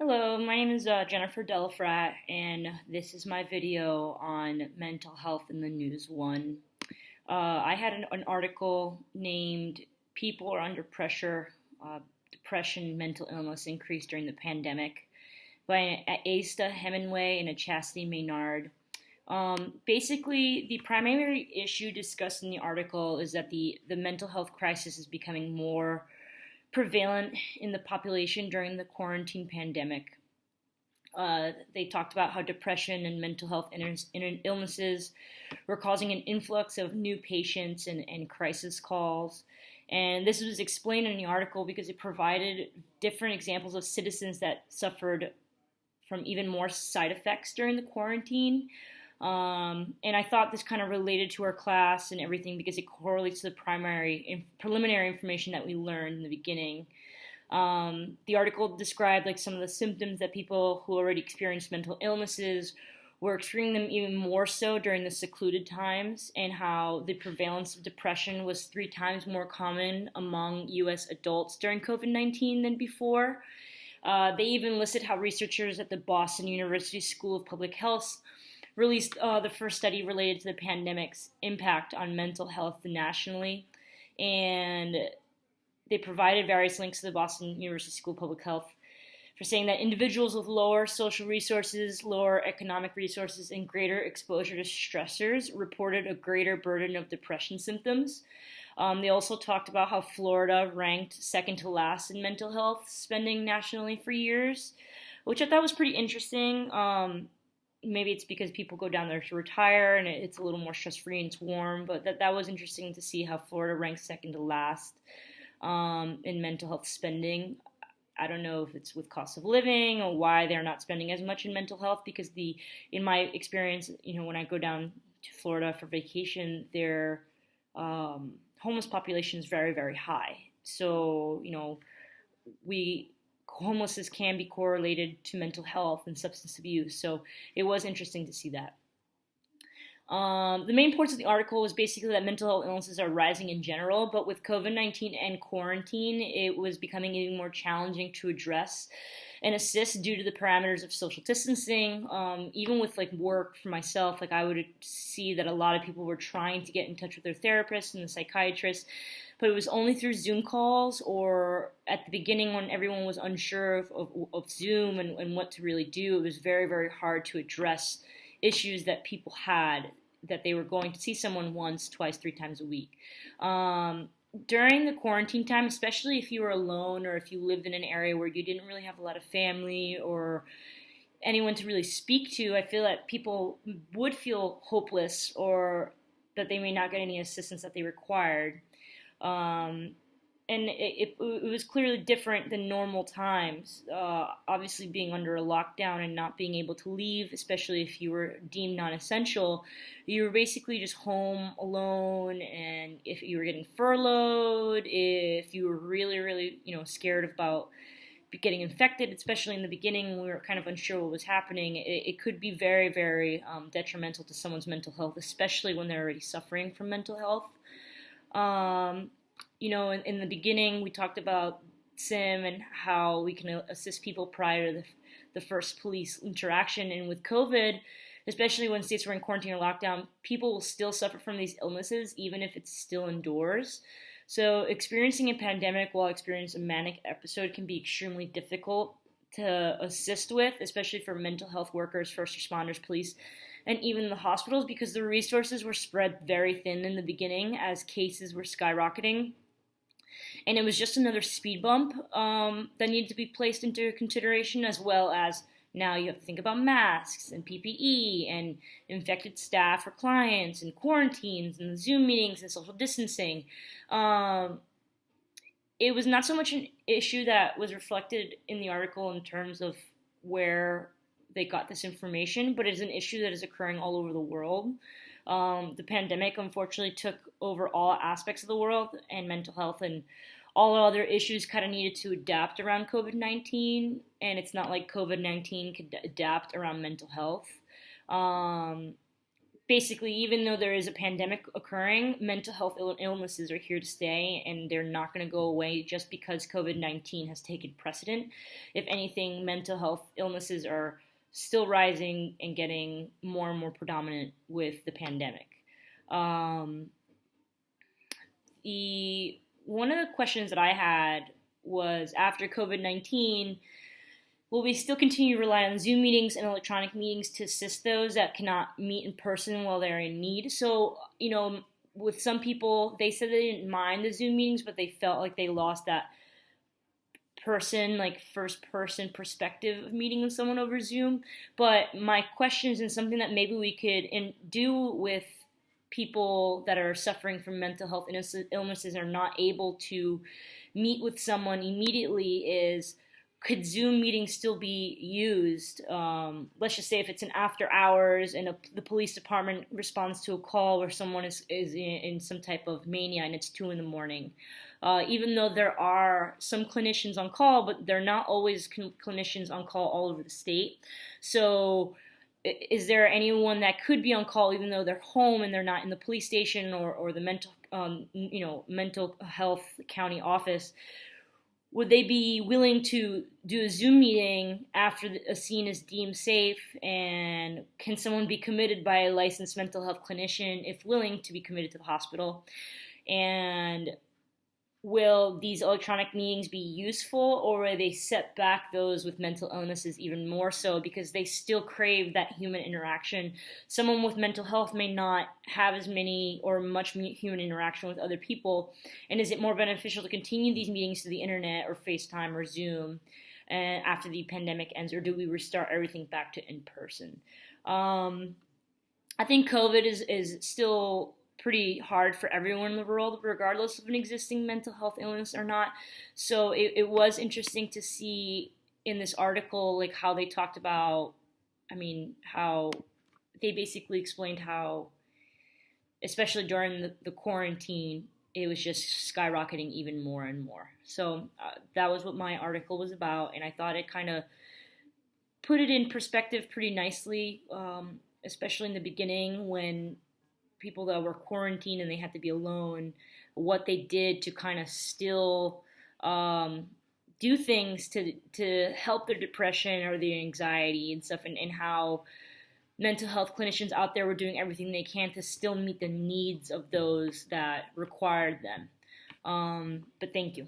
Hello, my name is Jennifer Delafrat, and this is my video on mental health in the News One. I had an article named People Are Under Pressure, Depression, Mental Illness Increased During the Pandemic by an Asta Hemingway and a Chastity Maynard. Basically, the primary issue discussed in the article is that the mental health crisis is becoming more prevalent in the population during the quarantine pandemic. They talked about how depression and mental health illnesses were causing an influx of new patients and crisis calls. And this was explained in the article because it provided different examples of citizens that suffered from even more side effects during the quarantine. And I thought this kind of related to our class and everything because it correlates to the preliminary information that we learned in the beginning. The article described like some of the symptoms that people who already experienced mental illnesses were experiencing them even more so during the secluded times, and how the prevalence of depression was 3 times more common among U.S. adults during COVID-19 than before. They even listed how researchers at the Boston University School of Public Health released the first study related to the pandemic's impact on mental health nationally, and they provided various links to the Boston University School of Public Health for saying that individuals with lower social resources, lower economic resources, and greater exposure to stressors reported a greater burden of depression symptoms. They also talked about how Florida ranked second to last in mental health spending nationally for years, which I thought was pretty interesting. Maybe it's because people go down there to retire and it's a little more stress-free and it's warm, but that was interesting to see how Florida ranks second to last in mental health spending. I don't know if it's with cost of living or why they're not spending as much in mental health, because in my experience, when I go down to Florida for vacation, their homeless population is very, very high. So, homelessness can be correlated to mental health and substance abuse. So it was interesting to see that. The main points of the article was basically that mental health illnesses are rising in general, but with COVID-19 and quarantine, it was becoming even more challenging to address and assist due to the parameters of social distancing. Even with like work for myself, like I would see that a lot of people were trying to get in touch with their therapist and the psychiatrist, but it was only through Zoom calls, or at the beginning when everyone was unsure of Zoom and what to really do. It was very, very hard to address issues that people had, that they were going to see someone once, twice, 3 times a week. During the quarantine time, especially if you were alone or if you lived in an area where you didn't really have a lot of family or anyone to really speak to, I feel that people would feel hopeless or that they may not get any assistance that they required. And it was clearly different than normal times. Obviously, being under a lockdown and not being able to leave, especially if you were deemed non-essential, you were basically just home alone. And if you were getting furloughed, if you were really, really, scared about getting infected, especially in the beginning when we were kind of unsure what was happening, it could be very, very detrimental to someone's mental health, especially when they're already suffering from mental health. In the beginning, we talked about SIM and how we can assist people prior to the first police interaction. And with COVID, especially when states were in quarantine or lockdown, people will still suffer from these illnesses, even if it's still indoors. So experiencing a pandemic while experiencing a manic episode can be extremely difficult to assist with, especially for mental health workers, first responders, police, and even the hospitals, because the resources were spread very thin in the beginning as cases were skyrocketing. And it was just another speed bump that needed to be placed into consideration, as well as now you have to think about masks and PPE and infected staff or clients and quarantines and Zoom meetings and social distancing. It was not so much an issue that was reflected in the article in terms of where they got this information, but it's an issue that is occurring all over the world. The pandemic, unfortunately, took over all aspects of the world, and mental health and all other issues kind of needed to adapt around COVID-19, and it's not like COVID-19 could adapt around mental health. basically, even though there is a pandemic occurring, mental health illnesses are here to stay, and they're not going to go away just because COVID-19 has taken precedent. If anything, mental health illnesses are still rising and getting more and more predominant with the pandemic. Um, the One of the questions that I had was, after COVID-19, will we still continue to rely on Zoom meetings and electronic meetings to assist those that cannot meet in person while they're in need? So, with some people, they said they didn't mind the Zoom meetings, but they felt like they lost that like first person perspective of meeting with someone over Zoom. But my question is, and something that maybe we could do with people that are suffering from mental health illnesses and are not able to meet with someone immediately, is, could Zoom meetings still be used? Let's just say if it's an after hours and the police department responds to a call where someone is in some type of mania and it's 2 a.m. Even though there are some clinicians on call, but they're not always clinicians on call all over the state. So is there anyone that could be on call even though they're home and they're not in the police station or the mental health county office? Would they be willing to do a Zoom meeting after a scene is deemed safe? And can someone be committed by a licensed mental health clinician if willing to be committed to the hospital? And will these electronic meetings be useful, or will they set back those with mental illnesses even more so because they still crave that human interaction? Someone with mental health may not have as many or much human interaction with other people, and is it more beneficial to continue these meetings through the internet or FaceTime or Zoom after the pandemic ends, or do we restart everything back to in-person? I think COVID is still pretty hard for everyone in the world, regardless of an existing mental health illness or not. So it was interesting to see in this article, like, how they talked about, how they basically explained how, especially during the quarantine, it was just skyrocketing even more and more. So that was what my article was about, and I thought it kind of put it in perspective pretty nicely, especially in the beginning when people that were quarantined and they had to be alone, what they did to kind of still do things to help their depression or their anxiety and stuff, and how mental health clinicians out there were doing everything they can to still meet the needs of those that required them. But thank you.